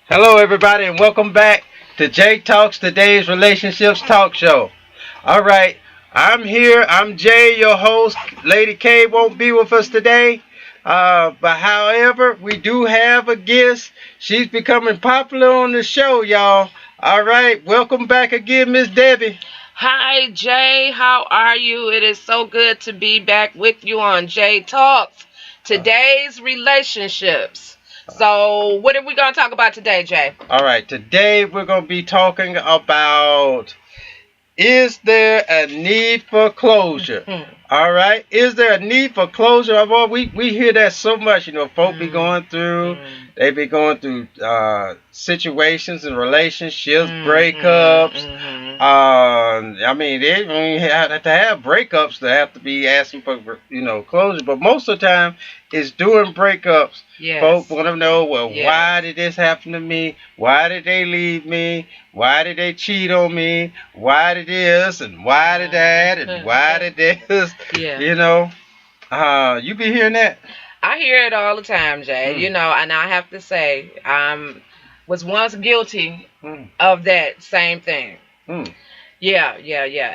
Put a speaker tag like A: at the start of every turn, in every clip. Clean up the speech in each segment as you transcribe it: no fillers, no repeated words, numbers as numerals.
A: Hello, everybody, and welcome back to Jay Talks, today's relationships talk show. All right, I'm here. I'm Jay, your host. Lady K won't be with us today, but however, we do have a guest. She's becoming popular on the show, y'all. All right, welcome back again, Miss Debbie.
B: Hi, Jay. How are you? It is so good to be back with you on Jay Talks. Today's relationships. So, what are we going to talk about today, Jay?
A: All right, today we're going to be talking about, is there a need for closure? All right. Is there a need for closure? Well, we hear that so much. Folk be going through, they be going through situations and relationships, breakups. I mean, they don't even have to have breakups to have to be asking for, closure. But most of the time, it's during breakups.
B: Yes.
A: Folk want to know, well,
B: Yes.
A: why did this happen to me? Why did they leave me? Why did they cheat on me? Why did this and why did that and why did this?
B: Yeah.
A: You be hearing that?
B: I hear it all the time, Jay. And I have to say, was once guilty of that same thing. Yeah.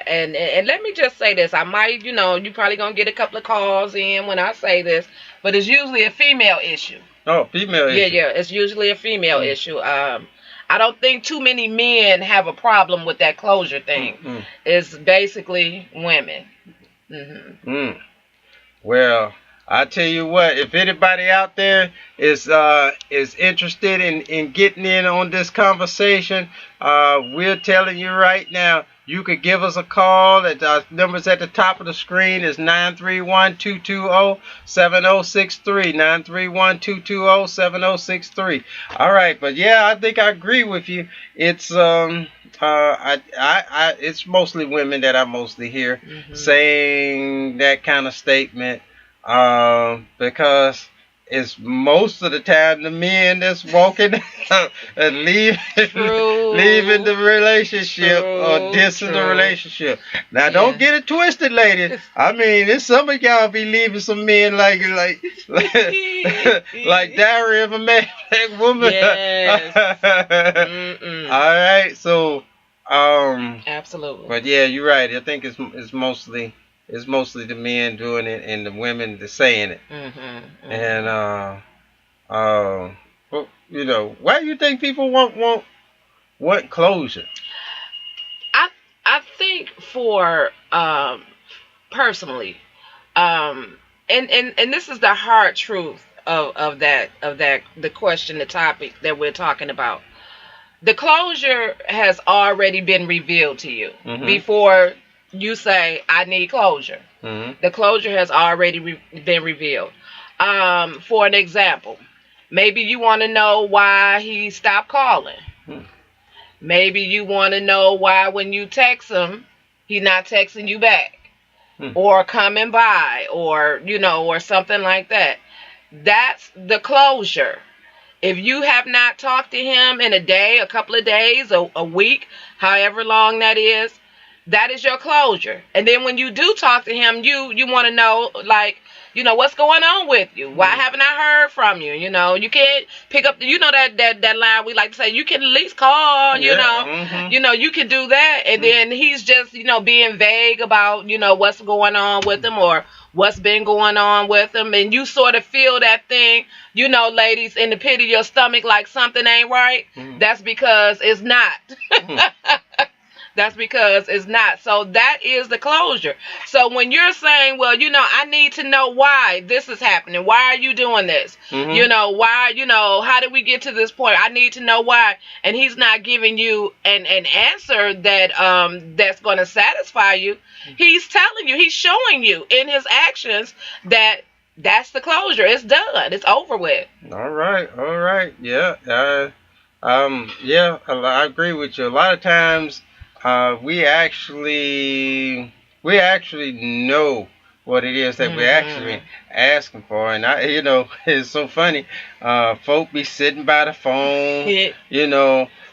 B: And let me just say this. I might, you probably gonna get a couple of calls in when I say this, but it's usually a female issue.
A: Oh, female issue.
B: Yeah. It's usually a female issue. I don't think too many men have a problem with that closure thing. It's basically women.
A: Well, I tell you what, if anybody out there is interested in getting in on this conversation, we're telling you right now, you could give us a call. At numbers at the top of the screen is 931-220-7063. 931-220-7063. All right, but yeah, I think I agree with you. It's it's mostly women that I mostly hear saying that kind of statement, because it's most of the time the men that's walking and leaving the relationship or dissing the relationship. Now, don't get it twisted, ladies. I mean, there's some of y'all be leaving some men like Theyre of a man, woman.
B: Yes.
A: All right, so
B: absolutely.
A: But yeah, you're right. I think it's mostly the men doing it and the women that's saying it. And well, why do you think people want closure?
B: I think for personally, and this is the hard truth of that the question, the topic that we're talking about. The closure has already been revealed to you before you say, I need closure. The closure has already been revealed. For an example, maybe you want to know why he stopped calling. Maybe you want to know why when you text him, he's not texting you back or coming by or, or something like that. That's the closure. If you have not talked to him in a day, a couple of days, a week, however long that is your closure. And then when you do talk to him, you want to know, what's going on with you? Why haven't I heard from you? You can't pick up, that line we like to say, you can at least call, you can do that. And then he's just, being vague about, what's going on with him or what's been going on with him. And you sort of feel that thing, ladies, in the pit of your stomach, like something ain't right. That's because it's not. That's because it's not. So that is the closure. So when you're saying, well, I need to know why this is happening. Why are you doing this? Why, how did we get to this point? I need to know why. And he's not giving you an answer that that's going to satisfy you. He's telling you, he's showing you in his actions that that's the closure. It's done. It's over with.
A: All right. Yeah. I agree with you. A lot of times, we actually know what it is that we're actually asking for. And it's so funny. Folk be sitting by the phone,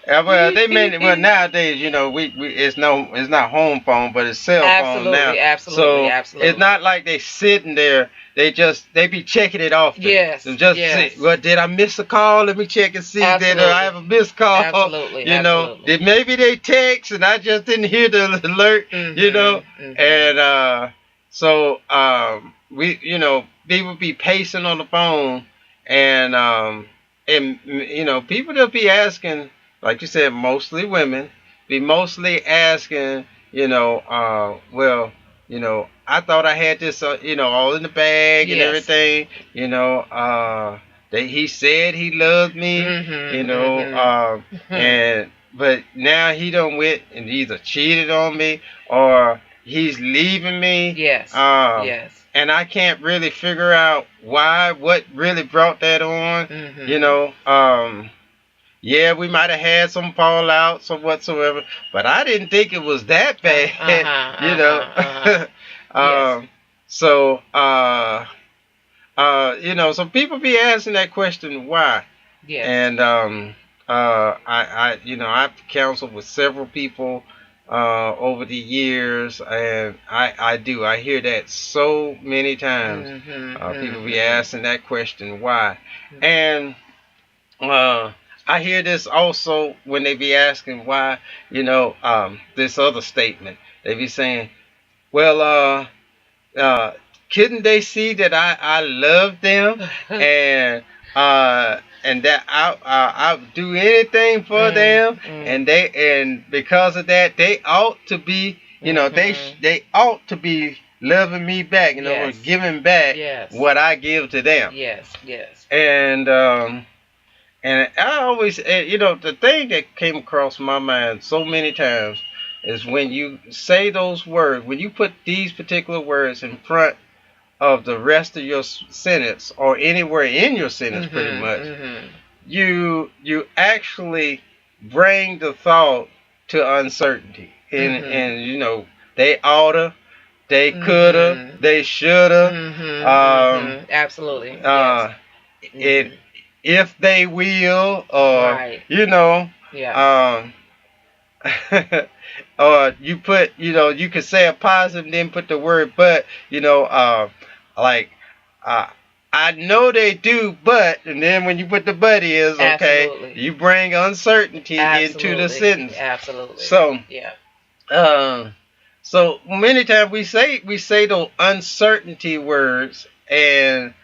A: Well, they made well nowadays. It's not home phone, but it's cell phone now.
B: Absolutely.
A: It's not like they sitting there. They be checking it often.
B: Yes.
A: See, well, did I miss a call? Let me check and see. Did I have a missed call?
B: Absolutely.
A: Did maybe they text and I just didn't hear the alert. And so people be pacing on the phone, and people will be asking, like you said, mostly women, be mostly asking, I thought I had this, all in the bag and everything, he said he loved me, but now he done went and either cheated on me or he's leaving me.
B: Yes.
A: And I can't really figure out what really brought that on, Yeah, we might have had some fallouts or whatsoever, but I didn't think it was that bad,
B: Yes.
A: So, so people be asking that question, why?
B: Yes.
A: And I've counseled with several people over the years, and I hear that so many times. People be asking that question, why? And I hear this also when they be asking why, this other statement. They be saying, well, couldn't they see that I love them and that I would do anything for them, and because of that they ought to be, they ought to be loving me back, or giving back what I give to them.
B: Yes.
A: And I always, the thing that came across my mind so many times is when you say those words, when you put these particular words in front of the rest of your sentence or anywhere in your sentence, pretty much, you actually bring the thought to uncertainty. And they oughta, they coulda, they shoulda.
B: Absolutely.
A: If they will, or or you put, you could say a positive, then put the word but, like I know they do, but, and then when you put the but is, okay, you bring uncertainty into the sentence.
B: Absolutely.
A: So so many times we say those uncertainty words, and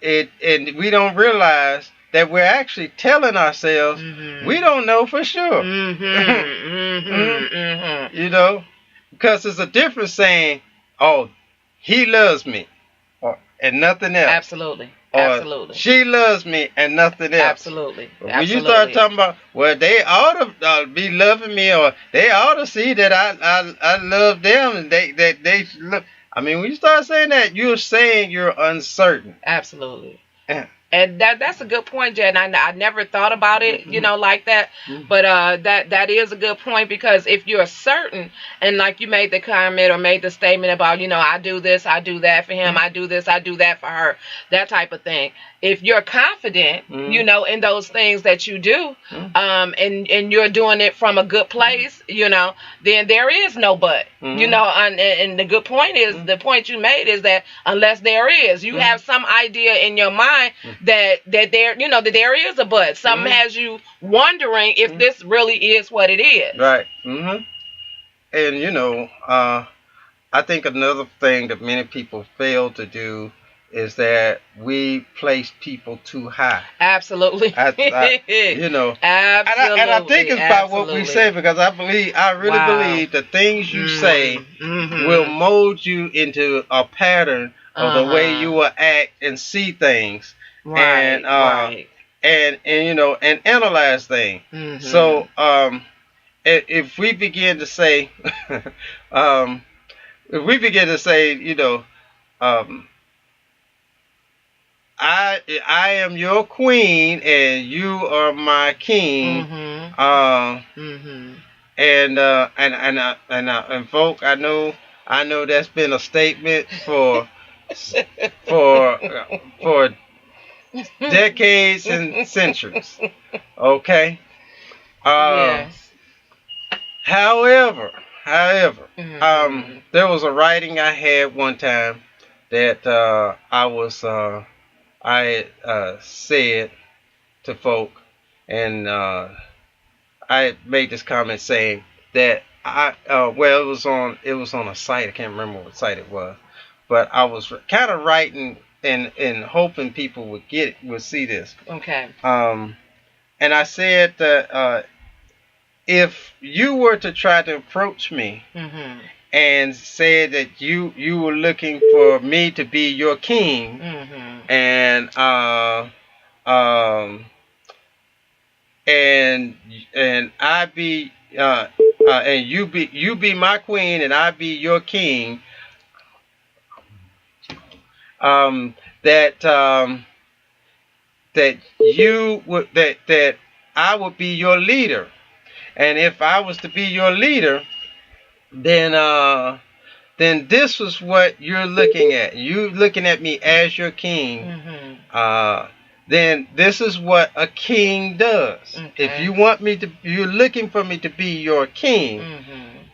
A: and we don't realize that we're actually telling ourselves we don't know for sure. Because it's a difference saying, oh, he loves me, and nothing else.
B: Absolutely.
A: Or she loves me and nothing else.
B: Absolutely.
A: When you start talking about, well, they ought to be loving me, or they ought to see that I love them, and they look. I mean, when you start saying that, you're saying you're uncertain.
B: Absolutely. And that's a good point, Jed. And I never thought about it, like that. But that is a good point, because if you're certain, and like you made the comment or made the statement about, I do this, I do that for him, I do this, I do that for her, that type of thing. If you're confident, in those things that you do, and you're doing it from a good place, then there is no but, and the good point is, the point you made is that unless there is, you have some idea in your mind that there, that there is a but. Something has you wondering if this really is what it is.
A: Right. And I think another thing that many people fail to do is that we place people too high.
B: Absolutely.
A: Absolutely. And I think it's about what we say, because I really believe the things you say will mold you into a pattern of the way you will act and see things. And analyze things. So if we begin to say I am your queen and you are my king, and folk, I know I know that's been a statement for for decades and centuries. Okay.
B: Yes.
A: However, however,
B: Mhm.
A: there was a writing I had one time that I said to folk, and I made this comment saying that well, it was on a site. I can't remember what site it was, but I was kind of writing and hoping people would see this.
B: Okay.
A: And I said that if you were to try to approach me
B: Mhm.
A: and said that you were looking for me to be your king,
B: Mhm.
A: and um and I be and you be my queen and I be your king, um that that you would that I would be your leader, and if I was to be your leader, then this was what you're looking at. You looking at me as your king.
B: Mhm.
A: Then this is what a king does.
B: Okay.
A: If you want me to, you're looking for me to be your king.
B: Mhm.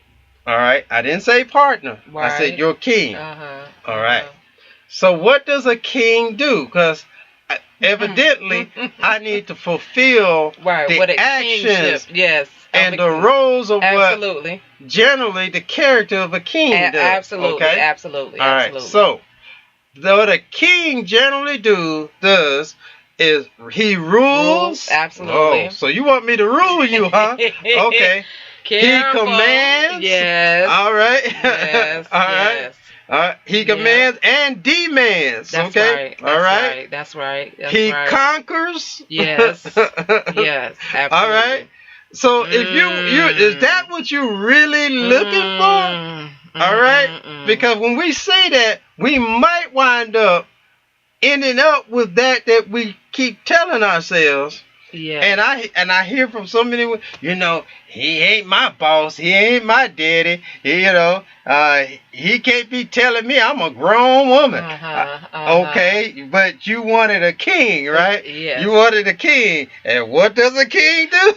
A: All right. I didn't say partner.
B: Right.
A: I said your king.
B: Uh-huh.
A: All right. So what does a king do? Because evidently I need to fulfill
B: Right.
A: the
B: What a
A: actions
B: kingship. Yes.
A: and the roles of
B: absolutely.
A: what generally the character of a king does.
B: Absolutely.
A: Okay?
B: Absolutely.
A: All right.
B: Absolutely.
A: So what a king generally does is he rules.
B: Absolutely.
A: Oh, so you want me to rule you, huh? Okay.
B: Careful.
A: He commands.
B: Yes.
A: All right.
B: Yes.
A: All right.
B: Yes.
A: He commands and demands.
B: That's
A: okay.
B: Right.
A: All right.
B: That's right. That's
A: he
B: right.
A: conquers.
B: Yes. Yes. Absolutely.
A: All right. So if you is that what you're really looking for? All right. Because when we say that, we might wind up ending up with that we keep telling ourselves.
B: Yeah.
A: And I hear from so many, he ain't my boss, he ain't my daddy, he can't be telling me I'm a grown woman. Okay, but you wanted a king, right?
B: Yes.
A: You wanted a king, and what does a king do?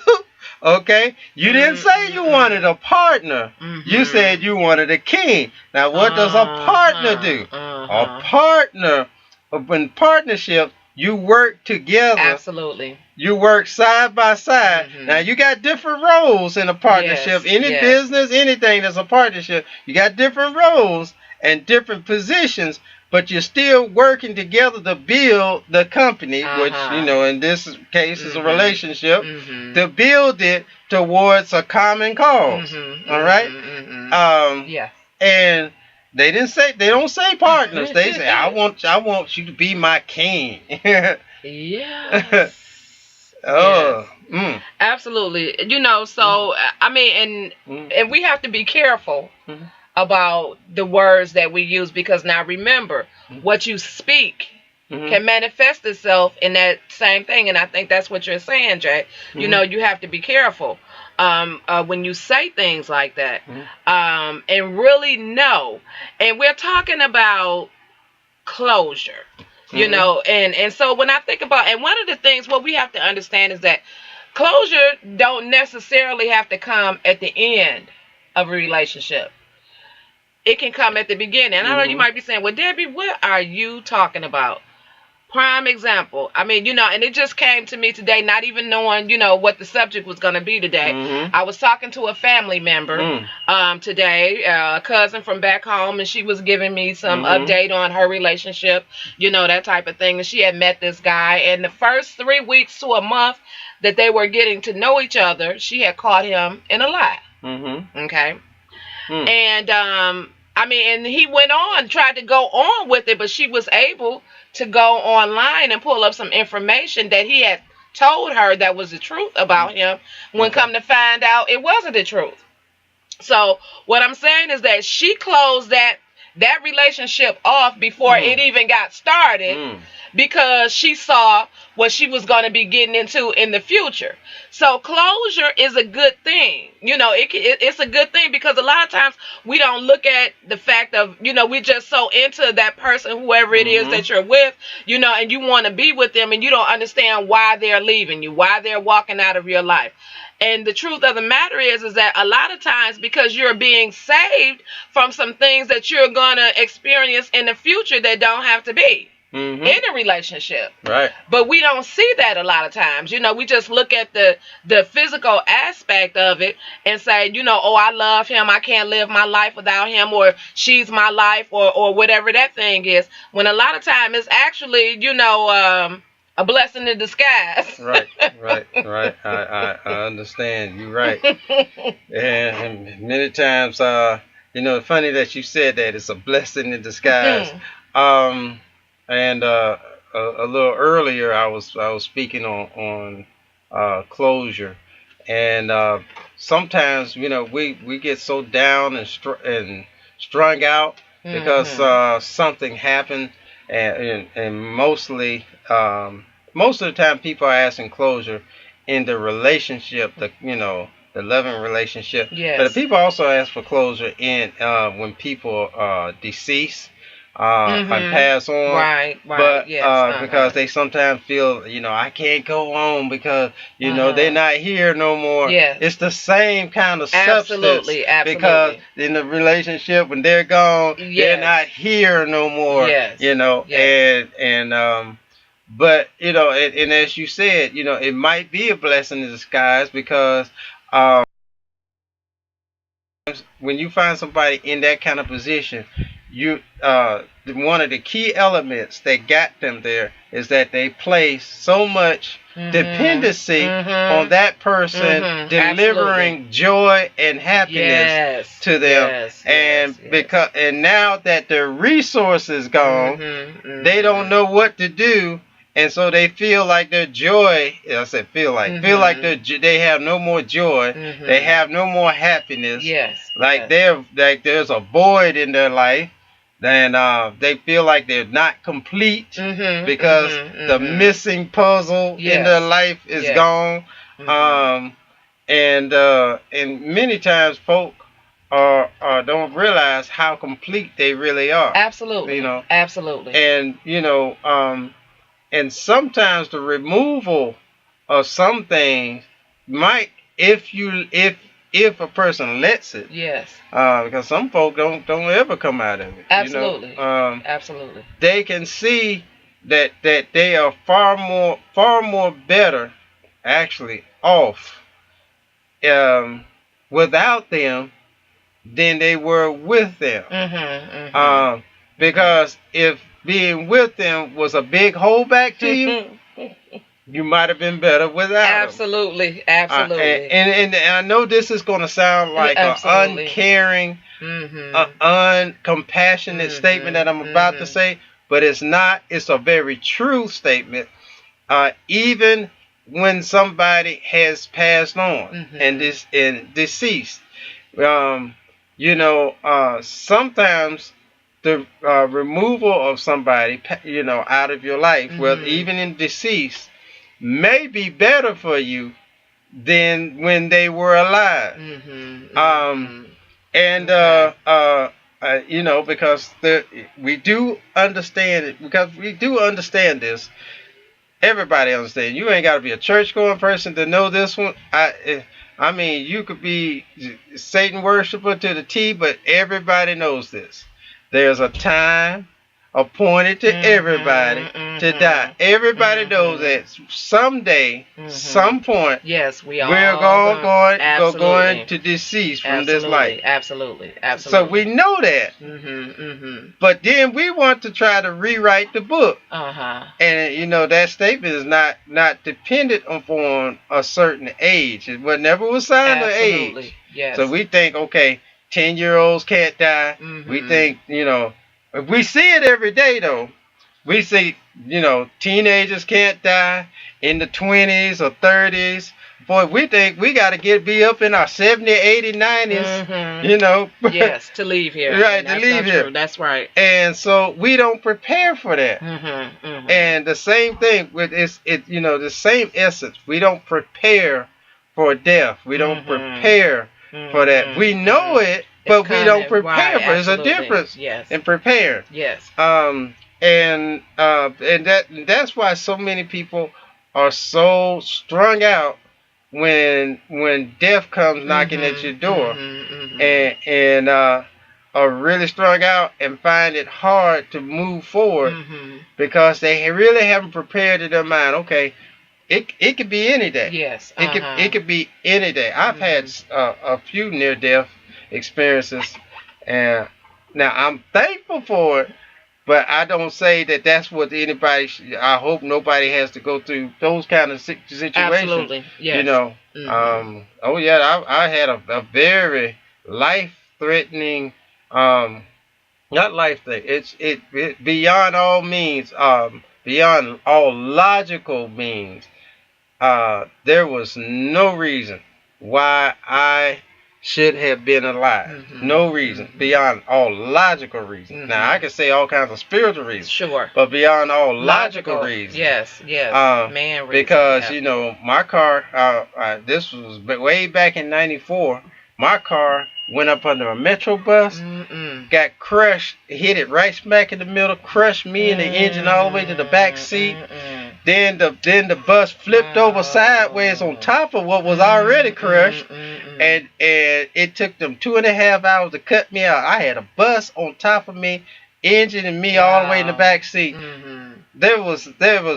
A: Okay, you didn't say you wanted a partner. You said you wanted a king. Now, what does a partner do? A partner, in partnership, you work together.
B: Absolutely.
A: You work side by side. Now, you got different roles in a partnership. Any business, anything that's a partnership, you got different roles and different positions, but you're still working together to build the company, which, in this case is a relationship, to build it towards a common cause. All right?
B: Yeah.
A: And they don't say partners. They say, I want you to be my king.
B: Yes.
A: Oh.
B: Yes. Absolutely. So I mean, and we have to be careful about the words that we use, because now remember, what you speak can manifest itself in that same thing, and I think that's what you're saying, Jay. You have to be careful when you say things like that, and really know. And we're talking about closure. And so when I think about, and one of the things what we have to understand is that closure don't necessarily have to come at the end of a relationship. It can come at the beginning. And I know you might be saying, well, Debbie, what are you talking about? Prime example. I mean, and it just came to me today, not even knowing, what the subject was going to be today. I was talking to a family member today, a cousin from back home, and she was giving me some update on her relationship, that type of thing. And she had met this guy, and the first 3 weeks to a month that they were getting to know each other, she had caught him in a lie. Okay. And and he went on, tried to go on with it, but she was able to go online and pull up some information that he had told her that was the truth about him, when come to find out it wasn't the truth. So what I'm saying is that she closed that that relationship off before it even got started because she saw what she was going to be getting into in the future. So closure is a good thing. It's a good thing because a lot of times we don't look at the fact of, we're just so into that person, whoever it is that you're with, and you want to be with them, and you don't understand why they're leaving you, why they're walking out of your life. And the truth of the matter is that a lot of times because you're being saved from some things that you're going to experience in the future that don't have to be in a relationship.
A: Right.
B: But we don't see that a lot of times. We just look at the physical aspect of it and say, oh, I love him. I can't live my life without him, or she's my life, or whatever that thing is. When a lot of time it's actually, a blessing in disguise.
A: Right. I understand. You're right. And many times, funny that you said that it's a blessing in disguise. And a little earlier, I was speaking on closure, and sometimes we get so down and strung out because something happened, and mostly. Most of the time people are asking closure in the relationship, the loving relationship.
B: Yes.
A: But people also ask for closure in when people decease and pass on.
B: Right.
A: But
B: yes.
A: because they sometimes feel, I can't go on because they're not here no more.
B: Yes.
A: It's the same kind of
B: Absolutely.
A: substance. Because in the relationship when they're gone, they're not here no more.
B: Yes.
A: But and as you said, it might be a blessing in disguise because when you find somebody in that kind of position, one of the key elements that got them there is that they place so much dependency on that person delivering joy and happiness to them. And now that their resource is gone, they don't know what to do. And so they feel like their joy, feel like they have no more joy. They have no more happiness. There's a void in their life. Then they feel like they're not complete because the missing puzzle in their life is gone. And many times folk don't realize how complete they really are.
B: Absolutely. Absolutely.
A: And and sometimes the removal of some things might, if a person lets it.
B: Yes.
A: Because some folk don't ever come out of it.
B: Absolutely. Absolutely.
A: They can see that they are far more better, actually, off without them than they were with them. Because if being with them was a big holdback to you, you might have been better without them.
B: Absolutely.
A: And I know this is going to sound like an uncaring, uncompassionate statement that I'm about to say, but it's not. It's a very true statement. Even when somebody has passed on and deceased, sometimes the removal of somebody, out of your life, well, even in deceased, may be better for you than when they were alive. Because we do understand it, because we do understand this. Everybody understands. You ain't got to be a church-going person to know this one. I mean, you could be Satan worshiper to the T, but everybody knows this. There's a time appointed to everybody to die. Everybody knows that someday, some point, we're going to decease from this life.
B: Absolutely.
A: So we know that. But then we want to try to rewrite the book. And that statement is not dependent upon a certain age. It never was signed an age.
B: Yes.
A: So we think, okay, 10-year-olds can't die. We think, we see it every day though. We see, teenagers can't die in the 20s or 30s. boy, we think we got to be up in our 70, 80, 90s, you know.
B: Yes, to leave here.
A: Right, to leave here.
B: True. That's right.
A: And so we don't prepare for that. And the same thing with you know, the same essence. We don't prepare for death. We don't prepare for that. We know it, but we don't prepare for it. There's a difference in preparing.
B: Yes.
A: And that's why so many people are so strung out when death comes knocking at your door, and are really strung out and find it hard to move forward because they really haven't prepared in their mind. Okay, it could be any day.
B: Yes.
A: It could be any day. I've had a few near death experiences, and now I'm thankful for it. But I don't say that that's what anybody. I hope nobody has to go through those kind of situations.
B: Absolutely, yes.
A: You know. Oh yeah, I had a very life-threatening, not life thing. It beyond all means, beyond all logical means. There was no reason why I should have been alive. No reason. Beyond all logical reasons. Now, I can say all kinds of spiritual reasons.
B: Sure.
A: But beyond all logical reasons.
B: Yes. Man reason.
A: Because, you know, my car, this was way back in 94. My car went up under a metro bus, got crushed, hit it right smack in the middle, crushed me and the engine all the way to the back seat. Then the bus flipped over sideways on top of what was already crushed, and it took them 2.5 hours to cut me out. I had a bus on top of me, engine and me all the way in the back seat. There was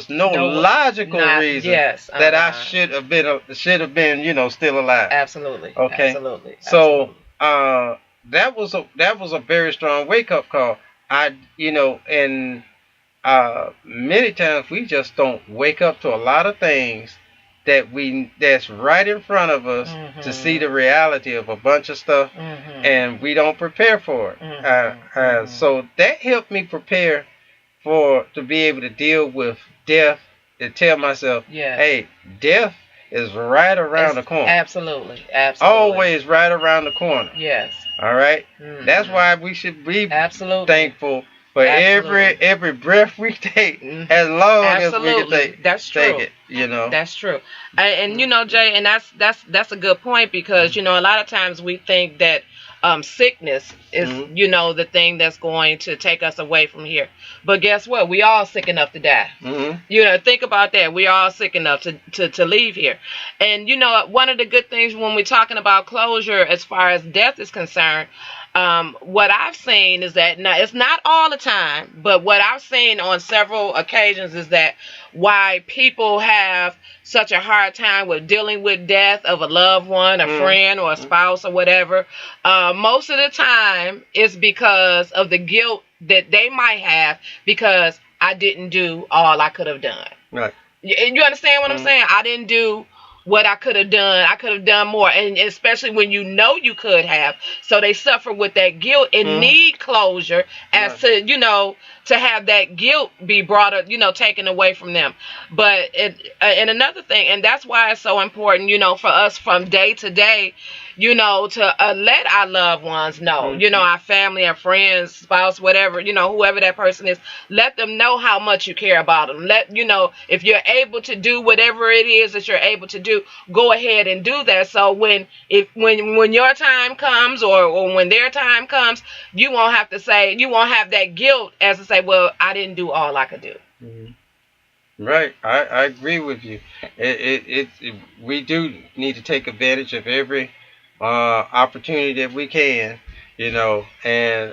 A: no logical reason that I should have been you know, still alive.
B: Absolutely.
A: Okay.
B: Absolutely.
A: So that was a very strong wake up call. You know, and many times we just don't wake up to a lot of things that's right in front of us to see the reality of a bunch of stuff, and we don't prepare for it. So that helped me prepare to be able to deal with death and tell myself, hey, death is right around the corner.
B: Absolutely.
A: Always right around the corner.
B: Yes.
A: All right. That's why we should be thankful for every breath we take, as long as we can take it. You know.
B: That's true. And you know, Jay, and that's a good point, because you know, a lot of times we think that sickness is you know, the thing that's going to take us away from here. But guess what? We all sick enough to die. You know, think about that. We all sick enough to leave here. And you know, one of the good things when we're talking about closure as far as death is concerned, what I've seen is that, now it's not all the time, but what I've seen on several occasions is that why people have such a hard time with dealing with death of a loved one, a friend, or a spouse, or whatever, most of the time it's because of the guilt that they might have because I didn't do all I could have done.
A: Right.
B: You understand what I'm saying? I didn't do what I could have done. I could have done more, and especially when you know you could have. So they suffer with that guilt and need closure as to, you know, to have that guilt be brought, you know, taken away from them. But and another thing, and that's why it's so important, you know, for us from day to day, you know, to let our loved ones know, you know, our family, our friends, spouse, whatever, you know, whoever that person is, let them know how much you care about them. Let, you know, if you're able to do whatever it is that you're able to do, go ahead and do that. So when your time comes, or when their time comes, you won't have to say, you won't have that guilt as to say, well, I didn't do all I could do.
A: Right. I agree with you. We do need to take advantage of every opportunity that we can, you know, and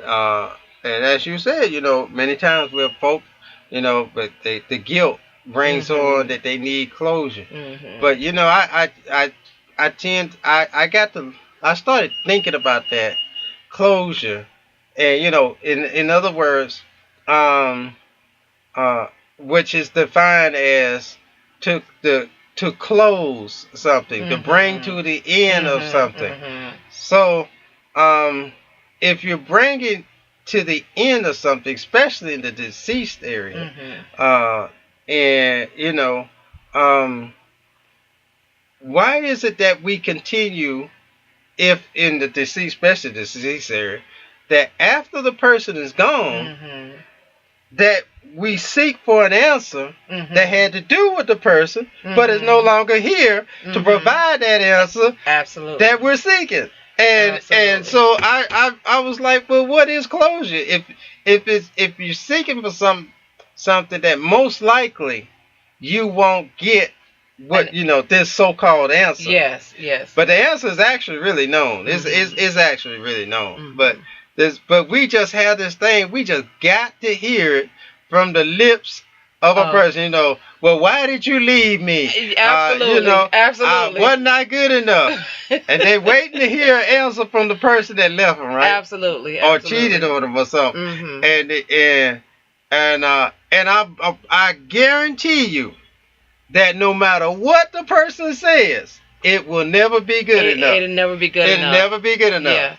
A: as you said, you know, many times we're folk, you know, but the guilt brings on that they need closure. But you know, I started thinking about that closure, and you know, in other words, which is defined as to close something, to bring to the end of something. So, if you're bringing to the end of something, especially in the deceased area, and you know, why is it that we continue, if in the deceased, especially the deceased area, that after the person is gone, that we seek for an answer that had to do with the person, but is no longer here to provide that answer that we're seeking. And so I was like, well, what is closure? If you're seeking for something that most likely you won't get what this so-called answer.
B: Yes.
A: But the answer is actually really known. It's actually really known. But we just have this thing. We just got to hear it from the lips of a person. Well, why did you leave me?
B: Absolutely. Absolutely.
A: Wasn't I good enough? And they waiting to hear an answer from the person that left them, right?
B: Absolutely.
A: Or cheated on them or something. And I guarantee you that no matter what the person says, it will never be good enough.
B: It'll never be good enough.
A: It'll never be good enough.
B: Yeah.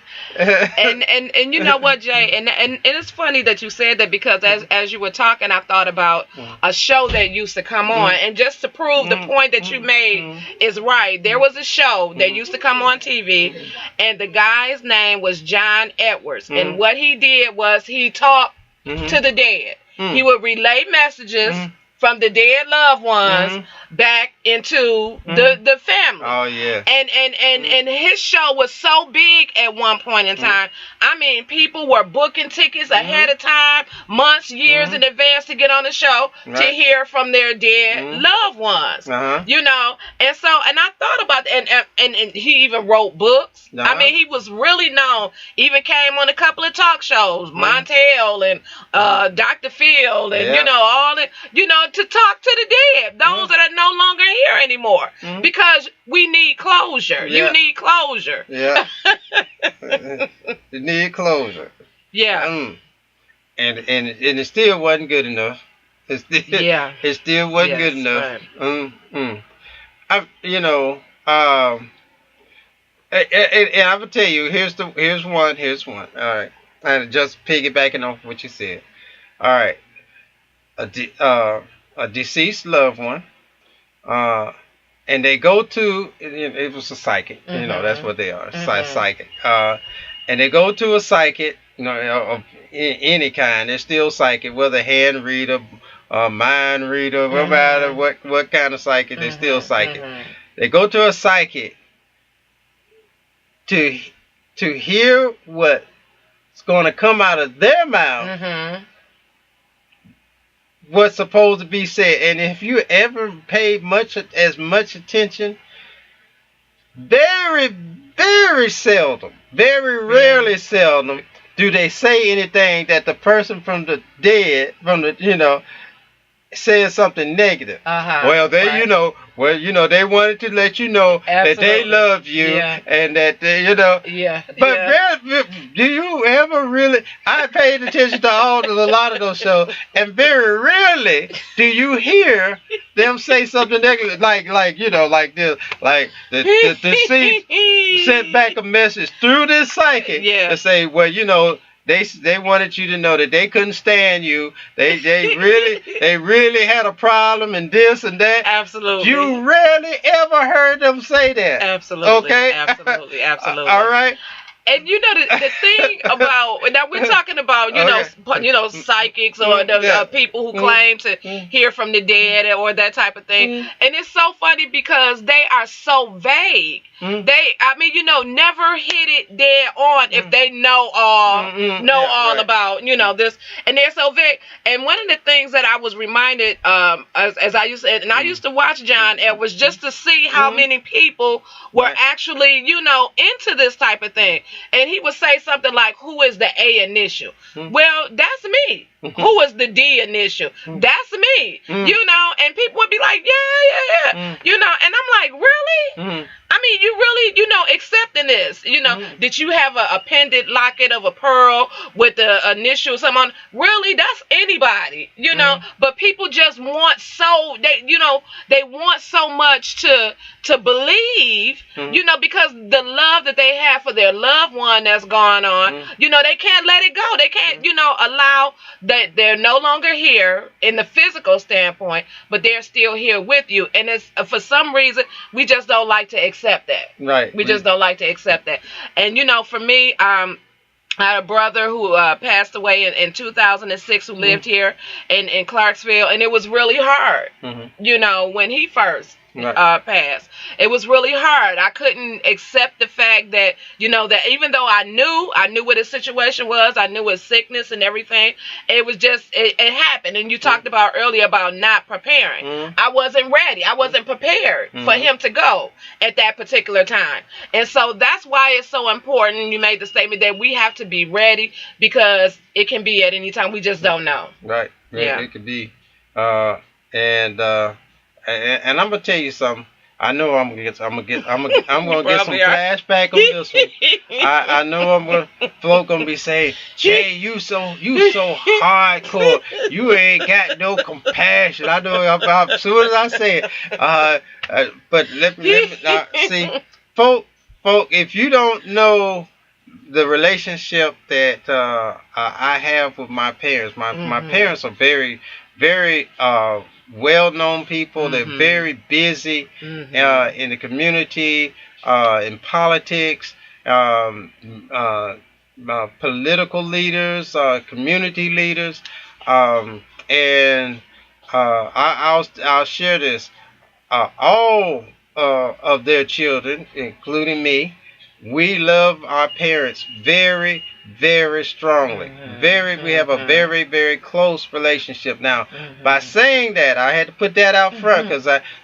B: and you know what, Jay? And it's funny that you said that, because as you were talking, I thought about a show that used to come on, and just to prove the point that you made is right. There was a show that used to come on TV, and the guy's name was John Edwards, and what he did was he talked to the dead. He would relay messages from the dead loved ones back into the family.
A: Oh yeah.
B: And his show was so big at one point in time. I mean, people were booking tickets ahead of time, months, years in advance to get on the show to hear from their dead loved ones. And so, and I thought about that, and he even wrote books. I mean, he was really known. Even came on a couple of talk shows, Montel and Dr. Phil, and all that, to talk to the dead, those that are no longer here anymore, because we need closure. You need closure.
A: Yeah. You need closure.
B: Yeah.
A: And it still wasn't good enough. It still wasn't good enough. Right. And I will tell you, here's one. All right. And just piggybacking off what you said. All right. A deceased loved one, and they go to, it was a psychic, that's what they are, psychic, and they go to a psychic, of any kind. They're still psychic, whether hand reader, mind reader, no matter what kind of psychic, they're still psychic. They go to a psychic to hear what's going to come out of their mouth, what's supposed to be said. And if you ever paid as much attention, very, very seldom, very rarely seldom do they say anything that the person from the dead, says something negative. Well, they, they wanted to let you know that they love you and that they, But do you ever really? I paid attention to a lot of those shows, and very rarely do you hear them say something negative, like this, like the deceased sent back a message through this psychic to say, well, They wanted you to know that they couldn't stand you. They really had a problem and this and that.
B: Absolutely.
A: You rarely ever heard them say that.
B: Absolutely.
A: Okay.
B: Absolutely.
A: All right.
B: And the thing about, now we're talking about psychics or the people who claim to hear from the dead or that type of thing. And it's so funny because they are so vague. Never hit it dead on if they know all about this, and they're so vague. And one of the things that I was reminded as I used to watch John Edwards just to see how many people were actually into this type of thing. And he would say something like, who is the A initial? Well, that's me. Who is the D initial? That's me. And people would be like, yeah. And I'm like, really? you really, accepting this? Did you have a pendant locket of a pearl with the initial something on? Really, that's anybody, But people just want they want so much to believe, because the love that they have for their loved one that's gone on, they can't let it go. They can't, allow that they're no longer here in the physical standpoint, but they're still here with you. And it's for some reason we just don't like to accept that.
A: Right.
B: We just don't like to accept that. And for me, I had a brother who passed away in 2006 who lived here in Clarksville, and it was really hard, when he first passed. It was really hard. I couldn't accept the fact that, that even though I knew what his situation was, I knew his sickness and everything, it was just, it happened. And you talked about earlier about not preparing. I wasn't ready. I wasn't prepared for him to go at that particular time. And so that's why it's so important. You made the statement that we have to be ready, because it can be at any time. We just don't know.
A: Right.
B: Yeah.
A: It could be. And I'm gonna tell you something. I know I'm gonna get some flashback on this one. I know folk gonna be saying, Jay, you so hardcore. You ain't got no compassion. I know as soon as I say it. But let me see, folk. If you don't know the relationship that I have with my parents, my parents are very, very well-known people. They're very busy in the community, in politics, political leaders, community leaders, and I'll share this. All of their children, including me, we love our parents very, very strongly. We have a very, very close relationship. Now, by saying that, I had to put that out front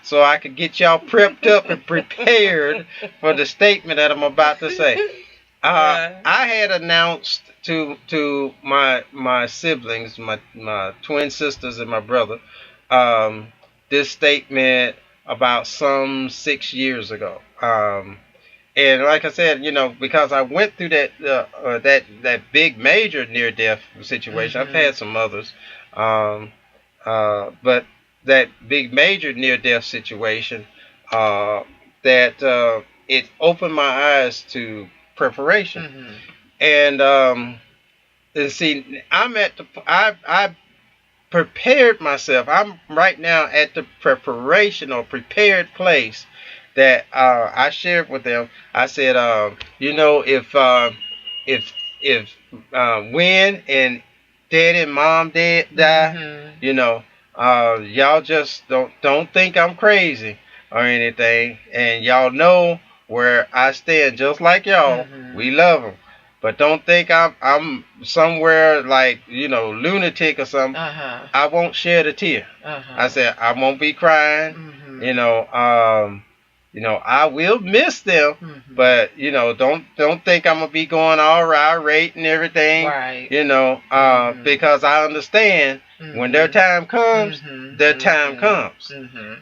A: so I could get y'all prepped up and prepared for the statement that I'm about to say. I had announced to my siblings, my twin sisters and my brother, this statement about some 6 years ago. And like I said, because I went through that big major near-death situation. I've had some others, but that big major near-death situation, that it opened my eyes to preparation. And see, I prepared myself. I'm right now at the preparation or prepared place that I shared with them. I said, if when and Dad and Mom die, y'all just don't think I'm crazy or anything, and y'all know where I stand, just like y'all. We love them, but don't think I'm somewhere like lunatic or something. I won't shed a tear. I said I won't be crying. I will miss them, but don't think I'm gonna be going all irate and everything.
B: Right.
A: Because I understand when their time comes, their time comes.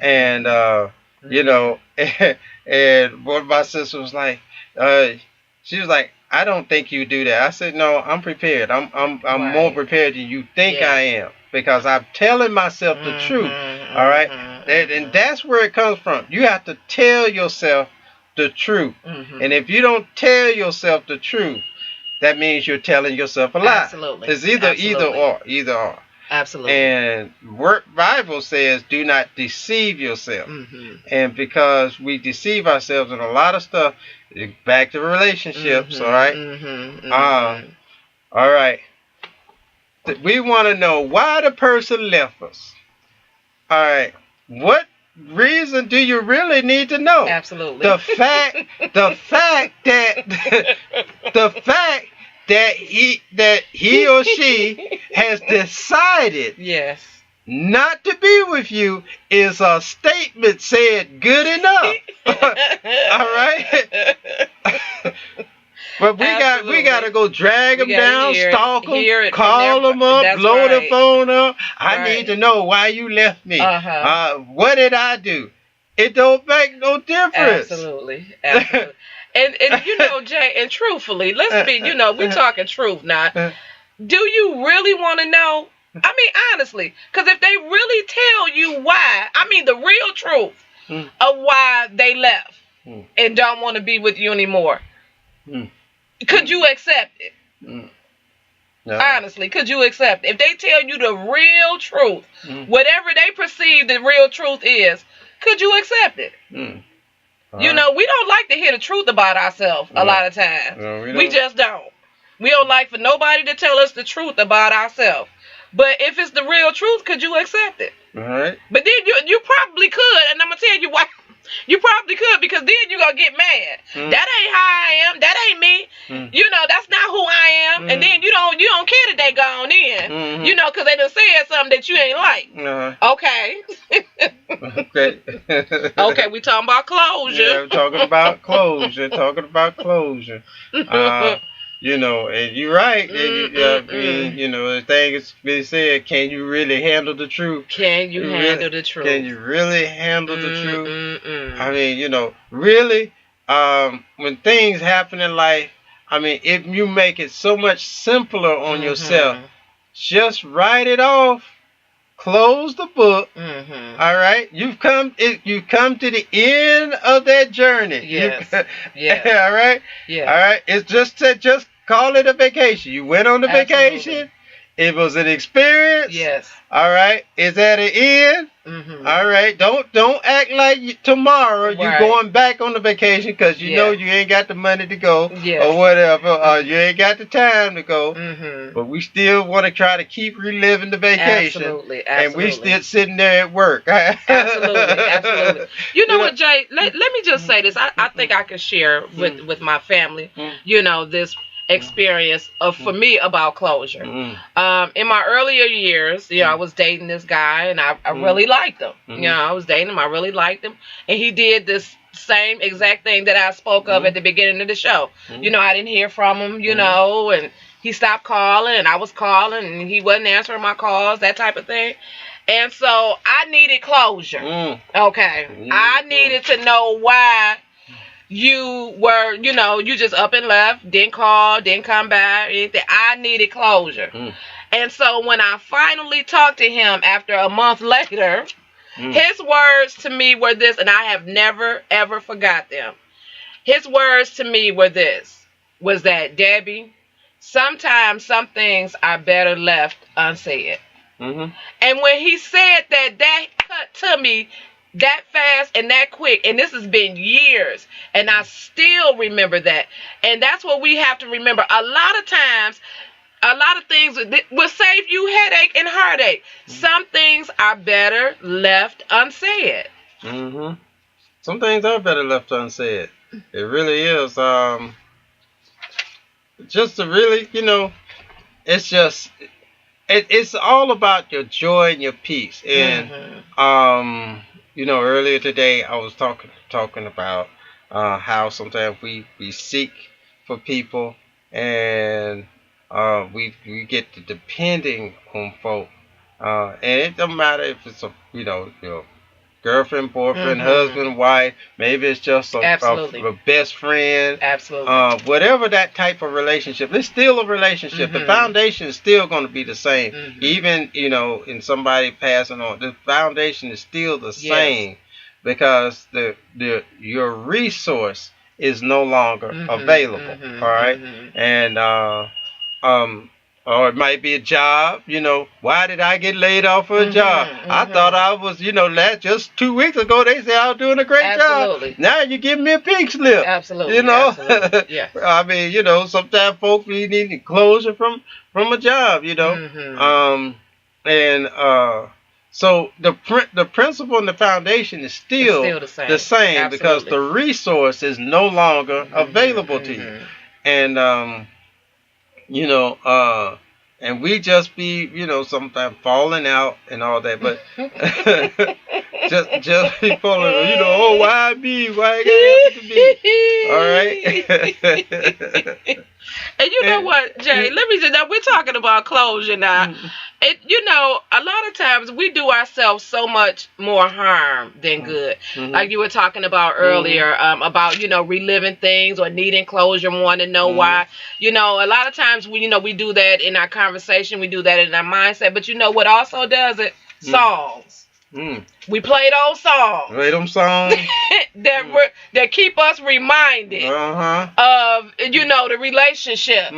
A: And and one of my sisters was like, she was like, I don't think you do that. I said, no, I'm prepared. I'm more prepared than you think I am, because I'm telling myself the truth. All right. And that's where it comes from. You have to tell yourself the truth. And if you don't tell yourself the truth, that means you're telling yourself a lie.
B: Absolutely.
A: It's either or.
B: Absolutely.
A: And Bible says, do not deceive yourself. And because we deceive ourselves in a lot of stuff, back to relationships, all right? All right. We want to know why the person left us. All right. What reason do you really need to know?
B: Absolutely.
A: The fact that he or she has decided not to be with you is a statement said good enough. All right. But we got to go drag them down, stalk them, call them up, blow the phone up. I need to know why you left me. What did I do? it don't make no difference.
B: Absolutely. Absolutely. And you know, Jay, and truthfully, let's be, you know, we talking truth now. Do you really want to know? I mean, honestly, because if they really tell you why, I mean, the real truth of why they left and don't want to be with you anymore, could you accept it?
A: No.
B: Honestly, could you accept it? If they tell you the real truth, whatever they perceive the real truth is, could you accept it? You know, we don't like to hear the truth about ourselves a lot of times.
A: No,
B: we just don't. We don't like for nobody to tell us the truth about ourselves. But if it's the real truth, could you accept it?
A: All right.
B: But then you probably could, and I'm going to tell you why. You probably could, because then you're going to get mad. That ain't how I am. That ain't me. You know, that's not who I am. And then you don't care that they gone in. You know, because they done said something that you ain't like. Okay.
A: Okay.
B: Okay, we talking about closure.
A: Yeah, we're talking about closure. You know, and you're right. I mean, you know, the thing is been said, can you really handle the truth?
B: Can you handle the truth?
A: Can you really handle the truth? I mean, you know, really, when things happen in life, I mean, if you make it so much simpler on yourself, just write it off. Close the book. All right, you've come to the end of that journey.
B: Yes.
A: All right.
B: Yeah.
A: All right. It's just call it a vacation. You went on the vacation. It was an experience.
B: Yes.
A: All right. It's at an end. All right. Don't act like tomorrow you're going back on the vacation because you know you ain't got the money to go or whatever, or you ain't got the time to go. But we still want to try to keep reliving the vacation.
B: Absolutely.
A: And we still sitting there at work.
B: Absolutely. You know what, Jay? Let me just say this. I think I can share with my family, you know, this experience for me about closure. In my earlier years, you know, I was dating this guy and I really liked him. You know, I was dating him, I really liked him, and he did this same exact thing that I spoke of at the beginning of the show. You know, I didn't hear from him, you know, and he stopped calling and I was calling and he wasn't answering my calls, that type of thing. And so I needed closure. Okay. I needed to know why you were, you know, you just up and left, didn't call, didn't come back, anything. I needed closure. And so when I finally talked to him after a month later, his words to me were this, and I have never, ever forgot them. His words to me were this, was that, Debbie, sometimes some things are better left unsaid. And when he said that, that cut to me that fast and that quick, and this has been years, and I still remember that. And that's what we have to remember. A lot of times, a lot of things will save you headache and heartache. Some things are better left unsaid.
A: Some things are better left unsaid. It really is. Just to really, you know, it's just, it's all about your joy and your peace. And you know, earlier today I was talking about how sometimes we seek for people and we get to depending on folk, and it doesn't matter if it's your girlfriend, boyfriend, husband, wife. Maybe it's just a best friend.
B: Absolutely.
A: Whatever that type of relationship, it's still a relationship. The foundation is still going to be the same. Even, you know, in somebody passing on, the foundation is still the same because your resource is no longer available. All right. And or it might be a job, you know. Why did I get laid off for a job? I thought I was, you know, just 2 weeks ago they said I was doing a great job. Now you're giving me a pink slip.
B: Absolutely.
A: You know?
B: Yeah.
A: I mean, you know, sometimes folks we need closure from a job, you know. So the principle and the foundation is still the same because the resource is no longer available to you. And you know, and we just be, you know, sometimes falling out and all that, but just be pulling, oh, why me? Why it gotta happen to me? All right.
B: And you know what, Jay? Let me just now we're talking about closure now. A lot of times we do ourselves so much more harm than good. Like you were talking about earlier, about reliving things or needing closure, wanting to know why. A lot of times we do that in our conversation, we do that in our mindset. But you know what also does it? Songs. We play those songs.
A: Play them songs
B: that keep us reminded of the relationship.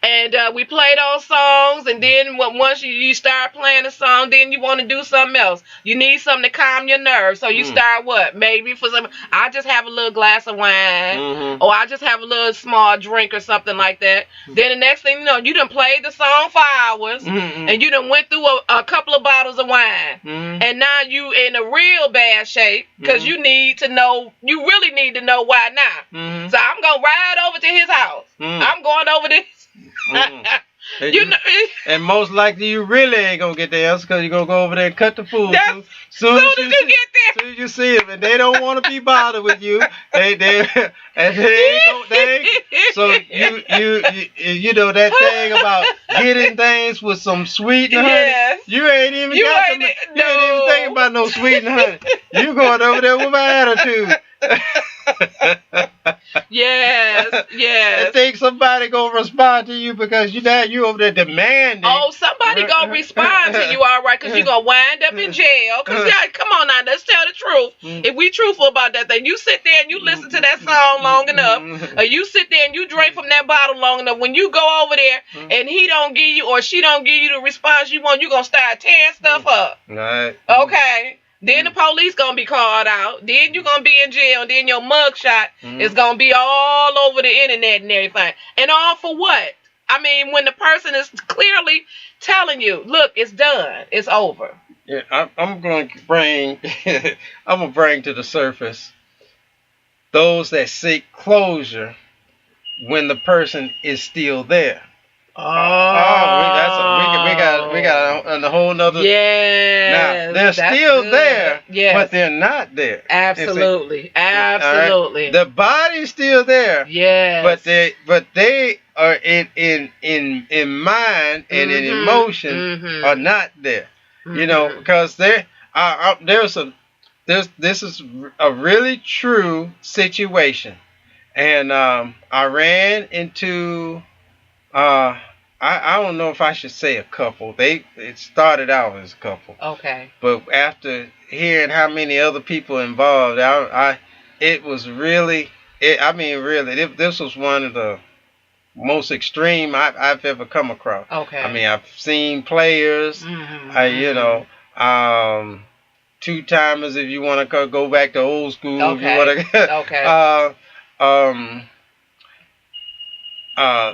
B: And we play those songs, and then once you start playing the song, then you want to do something else. You need something to calm your nerves, so you start what? Maybe for some, I just have a little glass of wine, or I just have a little small drink or something like that. Then the next thing you know, you done played the song for hours, and you done went through a couple of bottles of wine, and now you in a real bad shape because you really need to know why now. So I'm gonna ride over to his house. I'm going over this.
A: And most likely you really ain't gonna get the answer because you're gonna go over there and cut the food.
B: Soon as you get there.
A: Soon as you see them, and they don't want to be bothered with you. They so you know that thing about getting things with some sweet and honey.
B: Yes.
A: You ain't even thinking about no sweet and honey. You going over there with my attitude.
B: Yes.
A: I think somebody gonna respond to you because you over there demanding.
B: Oh, somebody gonna respond to you, all right? Because you gonna wind up in jail. Because come on now, let's tell the truth. If we truthful about that thing, you sit there and you listen to that song long enough, or you sit there and you drink from that bottle long enough. When you go over there and he don't give you or she don't give you the response you want, you gonna start tearing stuff up.
A: Right.
B: Okay. Then the police gonna be called out. Then you gonna be in jail. And then your mugshot is gonna be all over the internet and everything. And all for what? I mean, when the person is clearly telling you, "Look, it's done. It's over."
A: Yeah, I'm going to bring. I'm gonna bring to the surface those that seek closure when the person is still there. We got a whole nother.
B: Yeah.
A: Now they're still good. There, but they're not there.
B: Absolutely. Right?
A: The body's still there.
B: Yes.
A: But they are in mind and in emotion are not there. Because this is a really true situation, and I ran into. I don't know if I should say a couple. It started out as a couple.
B: Okay.
A: But after hearing how many other people involved, it was really. This was one of the most extreme I've ever come across.
B: Okay.
A: I mean, I've seen players. Two-timers if you want to go back to old school.
B: Okay.
A: If you want to.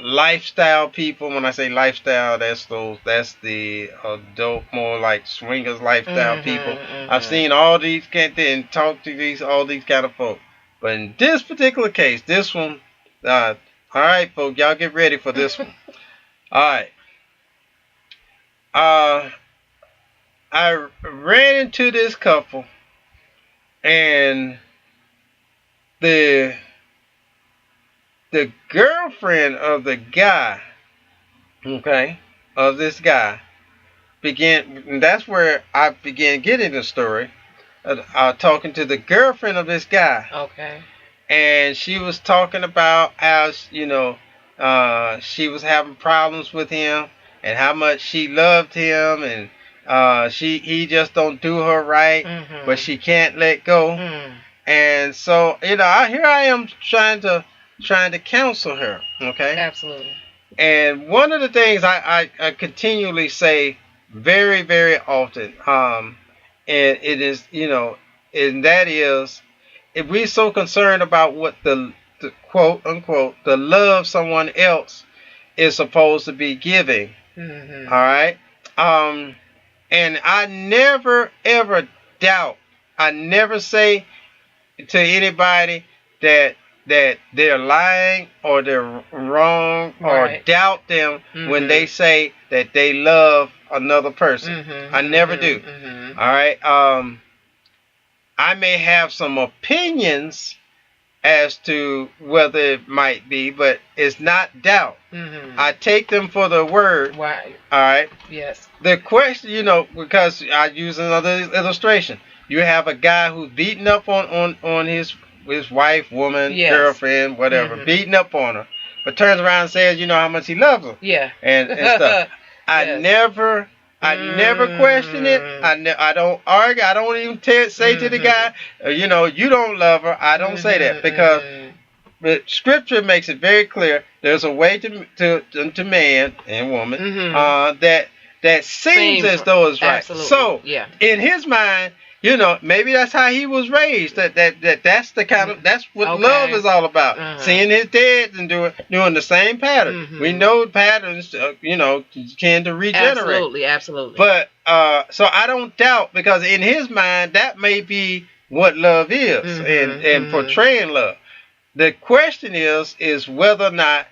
A: Lifestyle people. When I say lifestyle, that's the adult, more like swingers lifestyle people. I've seen all these and talked to all these kind of folk. But in this particular case, this one, all right, folks, y'all get ready for this one. All right. I ran into this couple, and the girlfriend of the guy, of this guy, that's where I began getting the story, talking to the girlfriend of this guy.
B: Okay. And
A: she was talking about how, she was having problems with him and how much she loved him, and he just don't do her right, but she can't let go. And so, here I am trying to counsel her, okay?
B: Absolutely.
A: And one of the things I continually say very, very often, and it is, and that is, if we're so concerned about what the quote unquote the love someone else is supposed to be giving, all right? And I never ever doubt. I never say to anybody that they're lying or they're wrong, or doubt them when they say that they love another person.
B: Mm-hmm,
A: I never
B: mm-hmm,
A: do.
B: mm-hmm.
A: All right. I may have some opinions as to whether it might be, but it's not doubt.
B: Mm-hmm.
A: I take them for the word.
B: Right.
A: All right.
B: Yes.
A: The question, because I use another illustration. You have a guy who's beating up on his wife, woman,
B: Yes.
A: girlfriend, whatever, beating up on her, but turns around and says, how much he loves her.
B: Yeah.
A: And stuff. I
B: Yes.
A: never question it. I don't argue. I don't even say to the guy, you don't love her. I don't say that because but Scripture makes it very clear. There's a way to man and woman that seems as though it's right.
B: Absolutely.
A: So
B: yeah.
A: in his mind, maybe that's how he was raised. That's the kind of that's what love is all about. Seeing his dad and doing the same pattern. We know patterns, tend to regenerate.
B: Absolutely.
A: But so I don't doubt because in his mind that may be what love is and portraying love. The question is whether or not